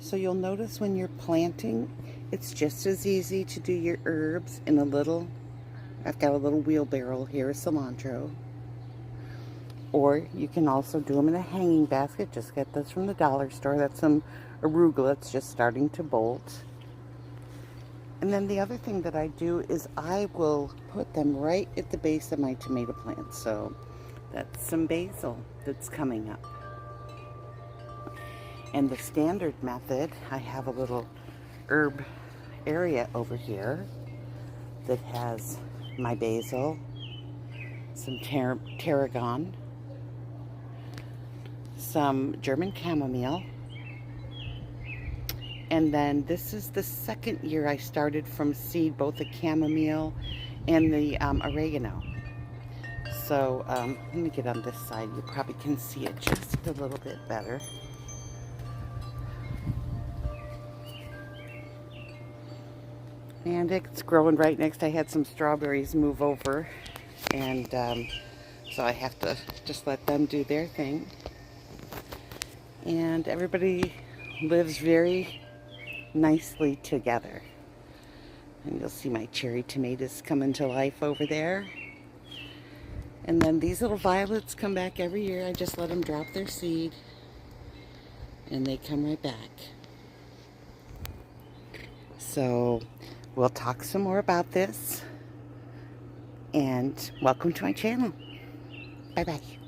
So you'll notice when you're planting, it's just as easy to do your herbs in I've got a little wheelbarrow here of cilantro. Or you can also do them in a hanging basket. Just get this from the dollar store. That's some arugula. It's just starting to bolt. And then the other thing that I do is I will put them right at the base of my tomato plants. So that's some basil that's coming up. And the standard method, I have a little herb area over here that has my basil, some tarragon, some German chamomile, and then this is the second year I started from seed both the chamomile and the oregano. So let me get on this side. You probably can see it just a little bit better. And it's growing right next. I had some strawberries move over, and so I have to just let them do their thing. And everybody lives very nicely together. And you'll see my cherry tomatoes coming to life over there. And then these little violets come back every year. I just let them drop their seed, and they come right back. So we'll talk some more about this, and welcome to my channel. Bye-bye.